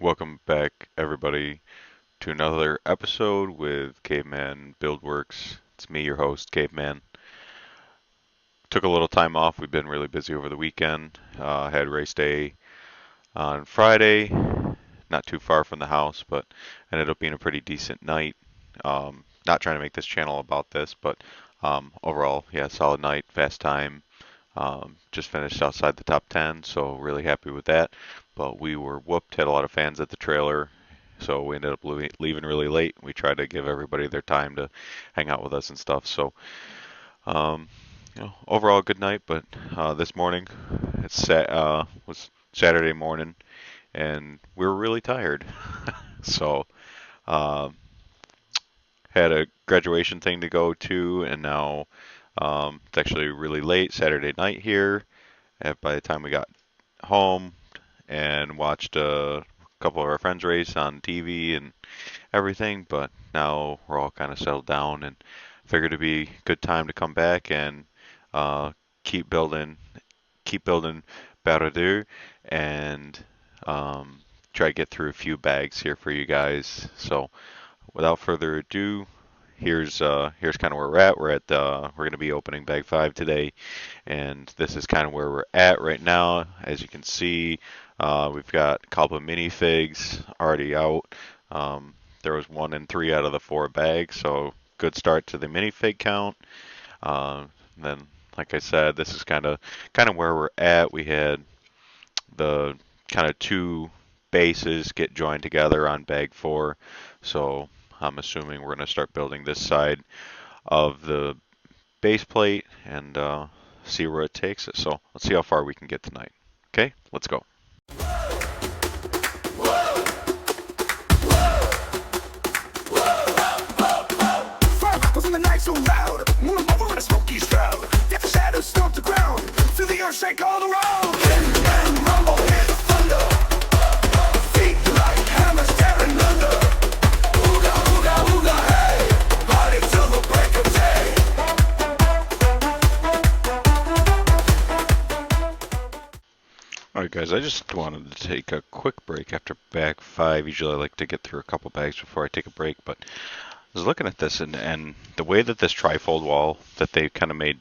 Welcome back, everybody, to another episode with Caveman Buildworks. It's me, your host, Caveman. Took a little time off. We've been really busy over the weekend. Had race day on Friday, not too far from the house, but ended up being a pretty decent night. Not trying to make this channel about this, but overall, yeah, solid night, fast time. Just finished outside the top 10, so really happy with that. But we were whooped, had a lot of fans at the trailer, so we ended up leaving really late. We tried to give everybody their time to hang out with us and stuff. So, um, overall good night. But this morning, was Saturday morning, and we were really tired. So, um, had a graduation thing to go to, and now it's actually really late Saturday night here. And by the time we got home and watched a couple of our friends race on TV and everything, but now we're all kind of settled down and figured it'd be a good time to come back and uh, keep building, keep building Barad-Dur and um, try to get through a few bags here for you guys. So without further ado, here's kind of where we're at. We're going to be opening bag 5 today, and this is kind of where we're at right now. As you can see, we've got a couple of minifigs already out. There was 1 in 3 out of the 4 bags, so good start to the minifig count. Then, like I said, this is kind of where we're at. We had the kind of 2 bases get joined together on bag 4, so I'm assuming we're going to start building this side of the base plate and see where it takes us. So let's see how far we can get tonight. Okay, let's go. Wasn't the night so loud? Moving over in a smoky shroud. Yet the shadows stomp the ground. Feel the earth shake all around. And rumble, hear the thunder. Feet like hammers tearing under. Ooga, ooga, ooga, hey. Party till the break of day. Alright guys, I just wanted to take a quick break after bag 5. Usually I like to get through a couple bags before I take a break, but I was looking at this and the way that this trifold wall that they kind of made,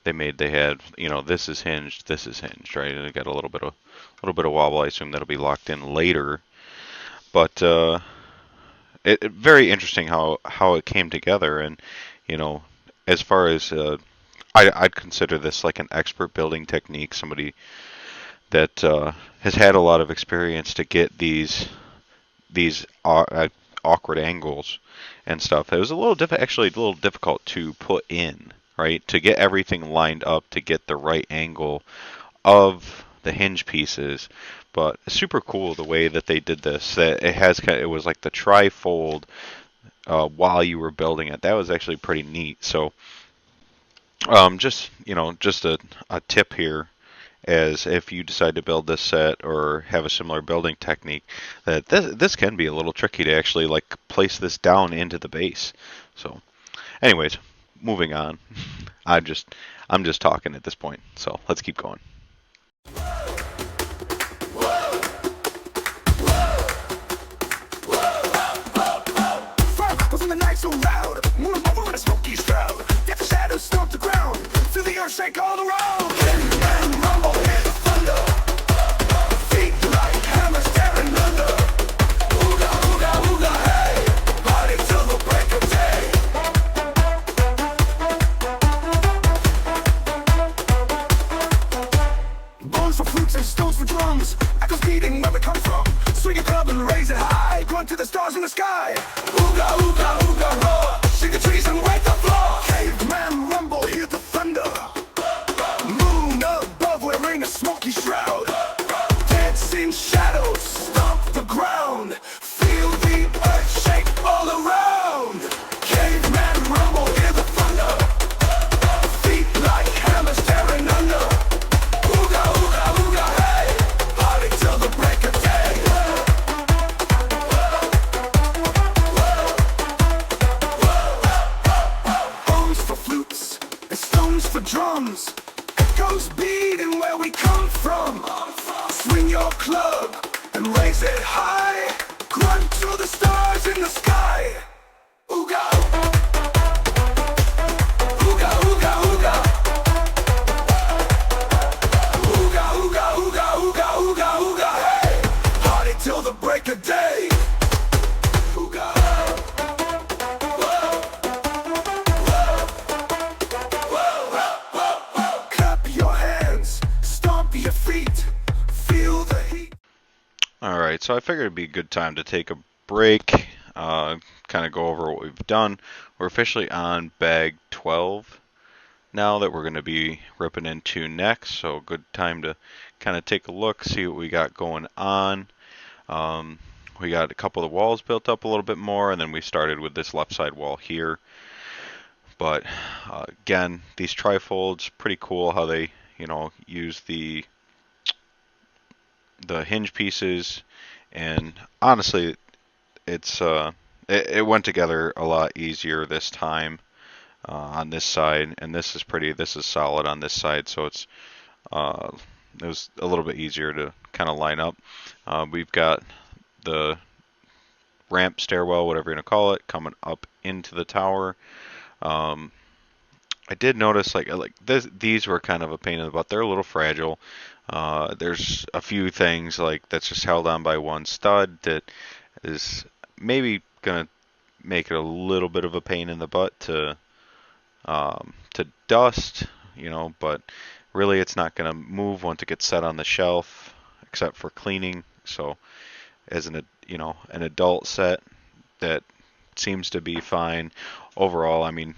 they had, this is hinged, right? And it got a little bit of wobble. I assume that'll be locked in later, but it very interesting how it came together. And as far as I'd consider this like an expert building technique, somebody that has had a lot of experience to get these awkward angles and stuff. It was actually a little difficult to put in, right? To get everything lined up to get the right angle of the hinge pieces. But super cool the way that they did this. That it was like the tri-fold while you were building it. That was actually pretty neat. So just a tip here, as if you decide to build this set or have a similar building technique, that this can be a little tricky to actually like place this down into the base. So anyways, moving on. I'm just talking at this point, so let's keep going. Wasn't the night so loud? Moving over in a smoky shroud. Yet the shadows stomp the ground. Feel the earth shake all around. And rumble, hear the thunder. Feet like hammers tearing under. Ooga, ooga, ooga, hey. Party till the break of day. Bones for flutes and stones for drums. Echoes beating where we come from. Swing a club and raise it high. Grunt to the stars in the sky. Ooga, ooga, ooga, roar. Shake the trees and wake the floor. Caveman rumble, hear the thunder. Moon above, wearing a smoky shroud. Dancing shadows stomp the ground. Feel the earth shake all around. Caveman rumble, hear the thunder. Feet like hammers tearing under. Ooga, ooga, ooga, hey. Party till the break of day. Bones for flutes and stones for drums. Echoes beating where we come from. Swing your club and raise it high. Grunt to the stars in the sky. Ooga, ooga, ooga, ooga. Ooga, ooga, ooga, ooga, ooga, ooga. Hey! Party till the break of day. Ooga. Whoa, clap your hands, stomp your feet, feel the heat. Alright, so I figured it'd be a good time to take a break, kind of go over what we've done. We're officially on bag 12 now that we're going to be ripping into next, so good time to kind of take a look, see what we got going on. We got a couple of the walls built up a little bit more, and then we started with this left side wall here. But again, these trifolds, pretty cool how they, use the hinge pieces, and honestly, it went together a lot easier this time on this side, and this is solid on this side, so uh, it was a little bit easier to kind of line up. We've got the ramp, stairwell, whatever you're gonna call it, coming up into the tower. Um, I did notice these were kind of a pain in the butt. They're a little fragile. There's a few things like that's just held on by one stud that is maybe gonna make it a little bit of a pain in the butt to dust, but really it's not gonna move once it gets set on the shelf, except for cleaning. So as an adult set, that seems to be fine overall. I mean,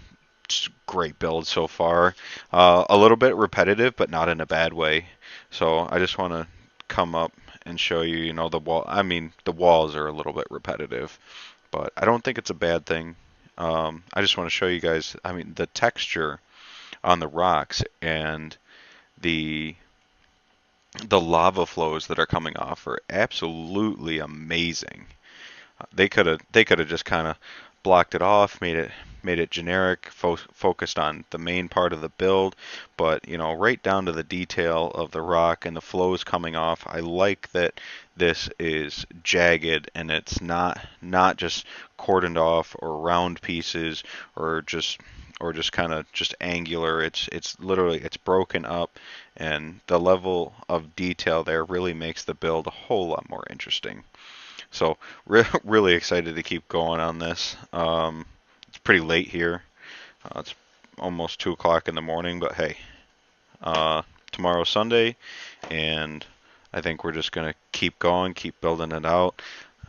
great build so far. A little bit repetitive, but not in a bad way. So I just want to come up and show you, the wall. I mean, the walls are a little bit repetitive, but I don't think it's a bad thing. I just want to show you guys, I mean, the texture on the rocks and the the lava flows that are coming off are absolutely amazing. They could have just kind of blocked it off, made it generic, focused on the main part of the build, but right down to the detail of the rock and the flows coming off. I like that this is jagged and it's not just cordoned off or round pieces or just kind of just angular. It's literally it's broken up, and the level of detail there really makes the build a whole lot more interesting. So really excited to keep going on this. It's pretty late here. It's almost 2 o'clock in the morning, but hey, tomorrow's Sunday, and I think we're just gonna keep going, keep building it out.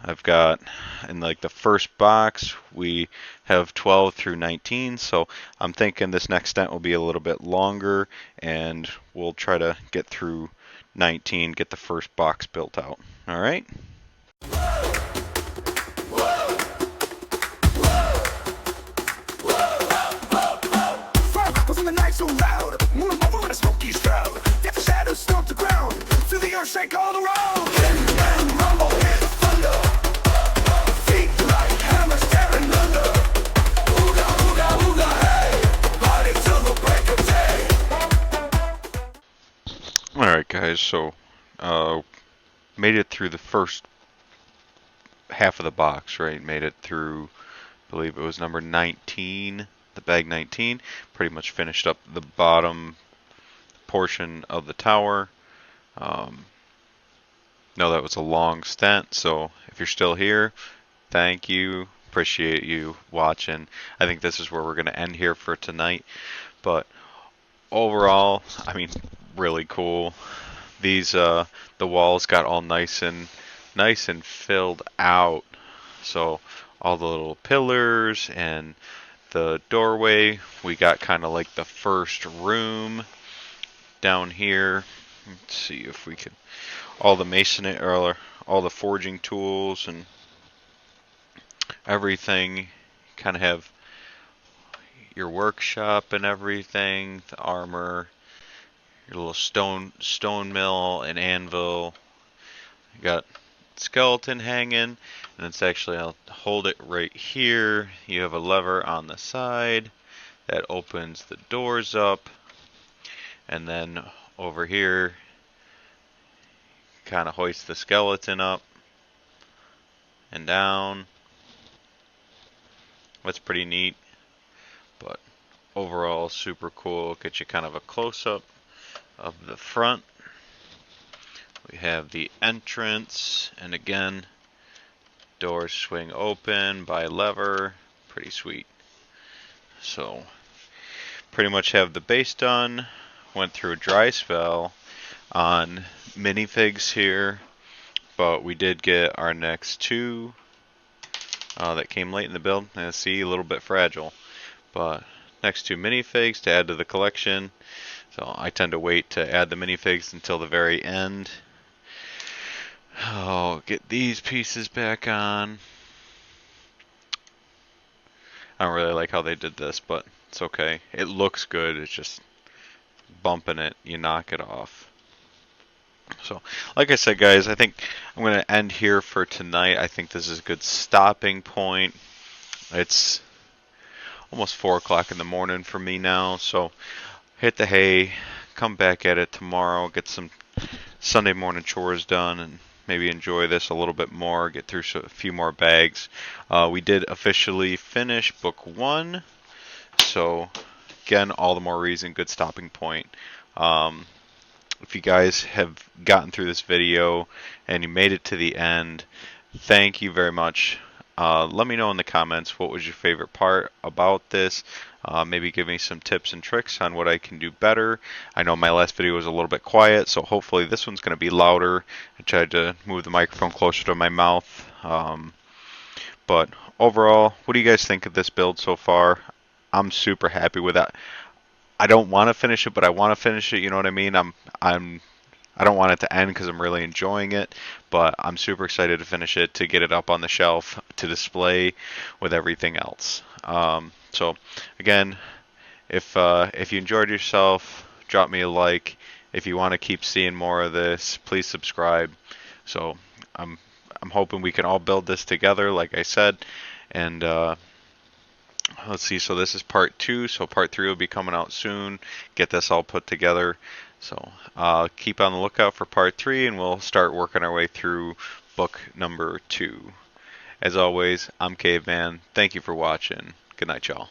I've got in like the first box we have 12 through 19, so I'm thinking this next stent will be a little bit longer, and we'll try to get through 19, get the first box built out. All right. Fire in the night so loud, moving over in a smoky shroud. Death shadows stomp the ground, feel the earth shake all around. Wind and rumble, hear the thunder. Feet like hammers tearing under. Ooga, ooga, ooga, hey! Party till the break of day. All right, guys. So, made it through the first half of the box, right? Made it through, I believe it was number 19, the bag 19. Pretty much finished up the bottom portion of the tower. Um, know that was a long stent, so if you're still here, thank you. Appreciate you watching. I think this is where we're going to end here for tonight. But overall, I mean, really cool. These the walls got all nice and filled out. So all the little pillars and the doorway, we got kind of like the first room down here. Let's see if we could all the masonry or all the forging tools and everything. Kind of have your workshop and everything, the armor, your little stone mill and anvil. You got skeleton hanging, and it's actually, I'll hold it right here. You have a lever on the side that opens the doors up, and then over here kind of hoist the skeleton up. and down. That's pretty neat, but overall super cool. Get you kind of a close-up of the front. We have the entrance, and again, doors swing open by lever. Pretty sweet. So, pretty much have the base done. Went through a dry spell on minifigs here, but we did get our next two that came late in the build. And see, a little bit fragile, but next two minifigs to add to the collection. So I tend to wait to add the minifigs until the very end. Oh, get these pieces back on. I don't really like how they did this, but it's okay. It looks good. It's just bumping it, you knock it off. So, like I said, guys, I think I'm going to end here for tonight. I think this is a good stopping point. It's almost 4 o'clock in the morning for me now, so hit the hay, come back at it tomorrow, get some Sunday morning chores done, and maybe enjoy this a little bit more, get through a few more bags. We did officially finish book 1, so again, all the more reason, good stopping point. If you guys have gotten through this video and you made it to the end, thank you very much. Let me know in the comments what was your favorite part about this. Maybe give me some tips and tricks on what I can do better. I know my last video was a little bit quiet, so hopefully this one's going to be louder. I tried to move the microphone closer to my mouth. But overall, what do you guys think of this build so far? I'm super happy with that. I don't want to finish it, but I want to finish it. You know what I mean? I don't want it to end because I'm really enjoying it, but I'm super excited to finish it, to get it up on the shelf to display with everything else. So again, if you enjoyed yourself, drop me a like. If you want to keep seeing more of this, please subscribe. So I'm I'm hoping we can all build this together, like I said, and let's see, so this is part 2, so part 3 will be coming out soon. Get this all put together. So keep on the lookout for part 3, and we'll start working our way through book number 2. As always, I'm Caveman. Thank you for watching. Good night, y'all.